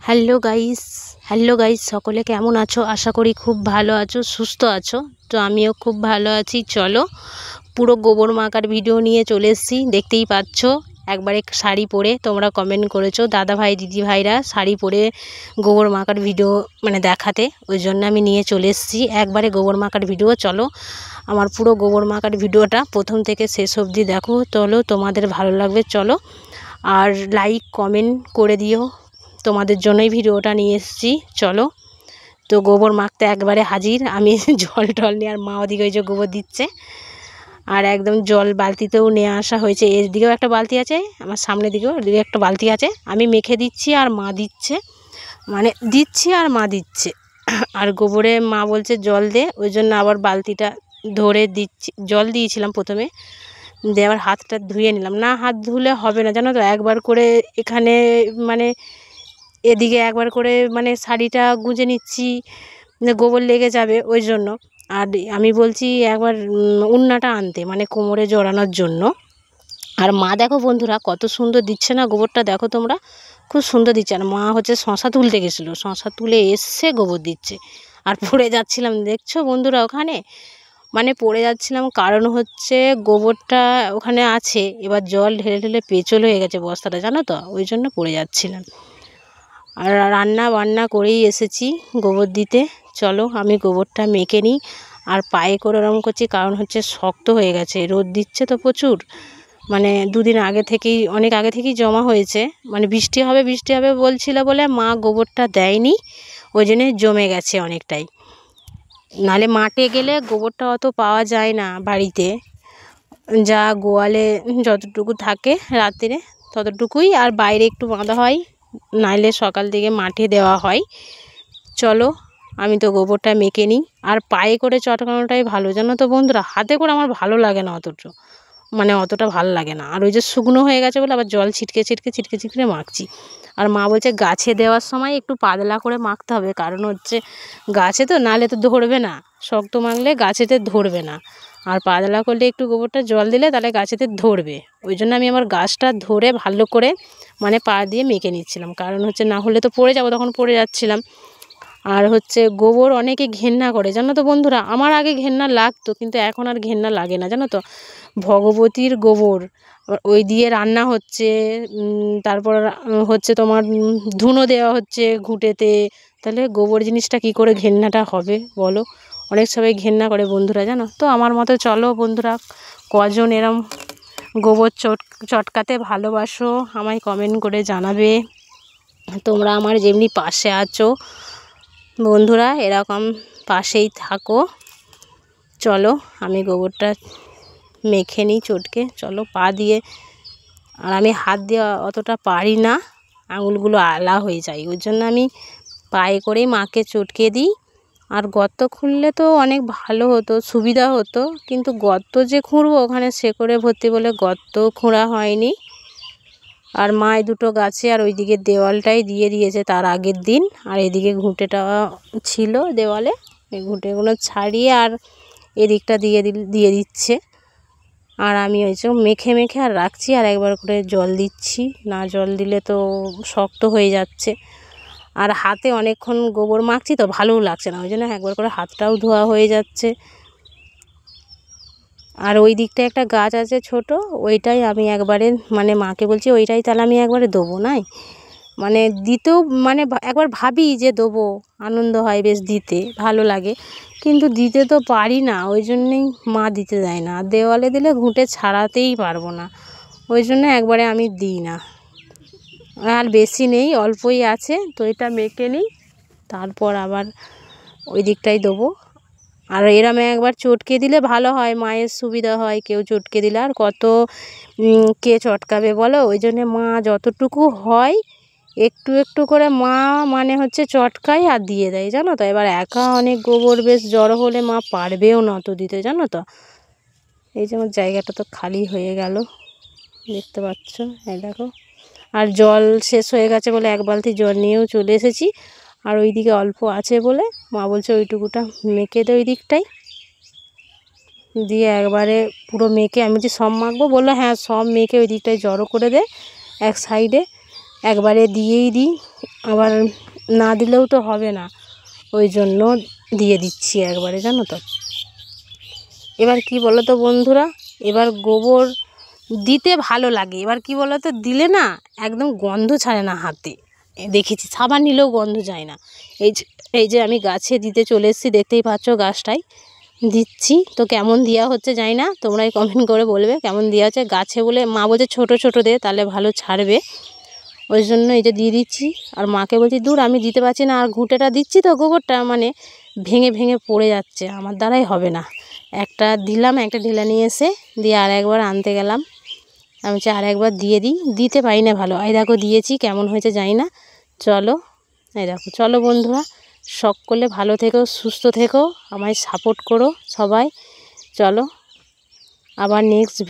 Hello guys সকলে কেমন আছো? আশা করি খুব ভালো আছো, সুস্থ আছো। তো আমিও খুব ভালো আছি। চলো পুরো গোবর মাখার ভিডিও নিয়ে চলে এসেছি। দেখতেই পাচ্ছ একবারে শাড়ি পরে তোমরা কমেন্ট করেছো দাদা ভাই দিদি ভাইরা শাড়ি পরে গোবর মাখার ভিডিও দেখাতে, ওই জন্য আমি নিয়ে চলে এসেছি একবারে গোবর মাখার ভিডিও। চলো আমার পুরো গোবর মাখার ভিডিওটা প্রথম থেকে শেষ অবধি দেখো, চলো তোমাদের ভালো লাগবে। চলো আর লাইক কমেন্ট করে দিও, তোমাদের জন্যই ভিডিওটা নিয়ে এসেছি। চলো তো গোবর মাখতে একবারে হাজির আমি জল টল নিয়ে, আর মা ওদিকে ওই যে গোবর দিচ্ছে, আর একদম জল বালতিতেও নিয়ে আসা হয়েছে। এর দিকেও একটা বালতি আছে, আমার সামনের দিকেও এদিকে একটা বালতি আছে। আমি মেখে দিচ্ছি আর মা দিচ্ছে, দিচ্ছি আর মা দিচ্ছে। আর গোবরে মা বলছে জল দে, ওই জন্য আবার বালতিটা ধরে দিচ্ছি। জল দিয়েছিলাম প্রথমে, দিয়ে আবার হাতটা ধুয়ে নিলাম। না হাত ধুলে হবে না জানো তো, একবার করে এখানে এদিকে একবার করে শাড়িটা গুঁজে নিচ্ছি, গোবর লেগে যাবে ওই জন্য। আর আমি বলছি একবার উন্নাটা আনতে, কোমরে জড়ানোর জন্য। আর মা দেখো বন্ধুরা কত সুন্দর দিচ্ছে না গোবরটা, দেখো তোমরা খুব সুন্দর দিচ্ছে। আর মা হচ্ছে শশা তুলতে গেছিলো, শশা তুলে এসে গোবর দিচ্ছে। আর পড়ে যাচ্ছিলাম দেখছো বন্ধুরা ওখানে, পড়ে যাচ্ছিলাম কারণ হচ্ছে গোবরটা ওখানে আছে, এবার জল ঢেলে ঢেলে পেচল হয়ে গেছে বস্তাটা জানো তো, ওই জন্য পড়ে যাচ্ছিলাম। আর রান্না বান্না করেই এসেছি গোবর দিতে। চলো আমি গোবরটা মেখে নিই। আর পায়ে করে ওরম করছি কারণ হচ্ছে শক্ত হয়ে গেছে, রোদ দিচ্ছে তো প্রচুর, দুদিন আগে থেকেই, অনেক আগে থেকেই জমা হয়েছে। বৃষ্টি হবে বৃষ্টি হবে বলছিল বলে মা গোবরটা দেয়নি, ওই জন্যে জমে গেছে অনেকটাই। নালে মাঠে গেলে গোবরটা অত পাওয়া যায় না বাড়িতে, যা গোয়ালে যতটুকু থাকে রাত্রে ততটুকুই, আর বাইরে একটু বাঁধা হয়, নাইলে সকাল থেকে মাঠে দেওয়া হয়। চলো আমি তো গোবরটা মেখে নিই। আর পায়ে করে চটকানোটাই ভালো জানো তো বন্ধুরা, হাতে করে আমার ভালো লাগে না অতটা ভালো লাগে না। আর ওই যে শুকনো হয়ে গেছে বলে আবার জল ছিটকে ছিটকে ছিটকে ছিটকে মাখছি। আর মা বলছে গাছে দেওয়ার সময় একটু পাতলা করে মাখতে হবে, কারণ হচ্ছে গাছে তো নালে তো ধরবে না, শক্ত মাখলে গাছেতে ধরবে না, আর পাতলা করলে একটু গোবরটা জল দিলে তাহলে গাছেতে ধরবে। ওই জন্য আমি আমার গাছটা ধরে ভালো করে পা দিয়ে মেখে নিচ্ছিলাম, কারণ হচ্ছে না হলে তো পড়ে যাবো, তখন পড়ে যাচ্ছিলাম। আর হচ্ছে গোবর অনেকে ঘেন্না করে জানো তো বন্ধুরা, আমার আগে ঘেন্না লাগতো কিন্তু এখন আর ঘেন্না লাগে না জানো তো। ভগবতীর গোবর ওই দিয়ে রান্না হচ্ছে, তারপর হচ্ছে তোমার ধুনো দেওয়া হচ্ছে ঘুঁটেতে, তাহলে গোবর জিনিসটা কি করে ঘেন্নাটা হবে বলো। অনেক সবাই ঘেন্না করে বন্ধুরা জানো তো। আমার মতো চলো বন্ধুরা, কজন এরম গোবর চটকাতে ভালোবাসো আমায় কমেন্ট করে জানাবে। তোমরা আমার যেমনি পাশে আছো বন্ধুরা, এরকম পাশেই থাকো। চলো আমি গোবরটা মেখে নিই চটকে, চলো পা দিয়ে। আর আমি হাত দিয়ে অতটা পারি না, আঙুলগুলো আলা হয়ে যায়, ওই জন্য আমি পায়ে করেই মাকে চটকে দিই। আর গর্ত খুঁড়লে তো অনেক ভালো হতো, সুবিধা হতো, কিন্তু গর্ত যে খুঁড়বো ওখানে শেকড়ে ভর্তি বলে গর্ত খোঁড়া হয়নি। আর মা দুটো গাছে আর ওইদিকে দেওয়ালটাই দিয়ে দিয়েছে তার আগের দিন, আর এদিকে ঘুঁটেটা ছিল দেওয়ালে, এই ঘুঁটেগুলো ছাড়িয়ে আর এদিকটা দিয়ে দিচ্ছে। আর আমি ওই যে মেখে মেখে আর রাখছি, আর একবার করে জল দিচ্ছি, না জল দিলে তো শক্ত হয়ে যাচ্ছে। আর হাতে অনেকক্ষণ গোবর মাখছি তো ভালোও লাগছে না, ওই জন্য একবার করে হাতটাও ধোয়া হয়ে যাচ্ছে। আর ওই দিকটা একটা গাছ আছে ছোট, ওইটাই আমি একবারে মাকে বলছি ওইটাই তাহলে আমি একবারে দেবো নাই, দিতেও একবার ভাবি যে দেবো, আনন্দ হয় বেশ, দিতে ভালো লাগে, কিন্তু দিতে তো পারি না, ওই জন্যেই মা দিতে দেয় না। দেওয়ালে দিলে ঘুঁটে ছাড়াতেই পারবো না, ওই জন্য একবারে আমি দিই না। আর বেশি নেই, অল্পই আছে, তো এটা মেখে নিই, তারপর আবার ওই দিকটাই দেবো। আর এরম একবার চটকে দিলে ভালো হয়, মায়ের সুবিধা হয়, কেউ চটকে দিলে আর কত কে চটকাবে বলো, ওই জন্যে মা যতটুকু হয় একটু একটু করে মা হচ্ছে চটকায় আর দিয়ে দেয় জানো তো। এবার একা অনেক গোবর বেশ জড়ো হলে মা পারবেও না তো দিতে জানো তো। এই যে আমার জায়গাটা তো খালি হয়ে গেল, দেখতে পাচ্ছ, এই দেখো। আর জল শেষ হয়ে গেছে বলে এক বালতি জল নিয়েও চলে এসেছি, আর ওই দিকে অল্প আছে বলে মা বলছে ওইটুকুটা মেখে দে ওই দিকটাই, দিয়ে একবারে পুরো মেখে, আমি বলছি সব মাখবো, বললো হ্যাঁ সব মেখে ওই দিকটায় জড়ো করে দে এক সাইডে, একবারে দিয়েই দিই, আবার না দিলেও তো হবে না, ওই জন্য দিয়ে দিচ্ছি একবারে, জানো তো। এবার কি বলো তো বন্ধুরা, এবার গোবর দিতে ভালো লাগে, এবার কি বলো তো, দিলে না একদম গন্ধ ছাড়ে না হাতে, দেখেছি সাবান নিলেও গন্ধ যায় না। এই যে আমি গাছে দিতে চলে এসেছি, দেখতেই পাচ্ছ গাছটাই দিচ্ছি। তো কেমন দেওয়া হচ্ছে জানি না, তোমরাই কমেন্ট করে বলবে কেমন দেওয়া হচ্ছে। গাছে বলে মা বলছে ছোটো ছোটো দে, তাহলে ভালো ছাড়বে, ওই জন্য এই যে দিয়ে দিচ্ছি। আর মাকে বলছি দূর আমি দিতে পারছি না, আর ঘুঁটেটা দিচ্ছি তো গোবরটা মানে ভেঙে ভেঙে পড়ে যাচ্ছে, আমার দ্বারাই হবে না। একটা দিলাম, একটা ঢেলা নিয়ে এসে দিয়ে আর একবার আনতে গেলাম, আমি আর একবার দিয়ে দিই, দিতে পারি না ভালো। এই দেখো দিয়েছি, কেমন হয়েছে জানি না। চলো, এই দেখো, চলো বন্ধুরা, সকলে ভালো থেকো, সুস্থ থেকো, আমায় সাপোর্ট করো সবাই। চলো আবার নেক্সট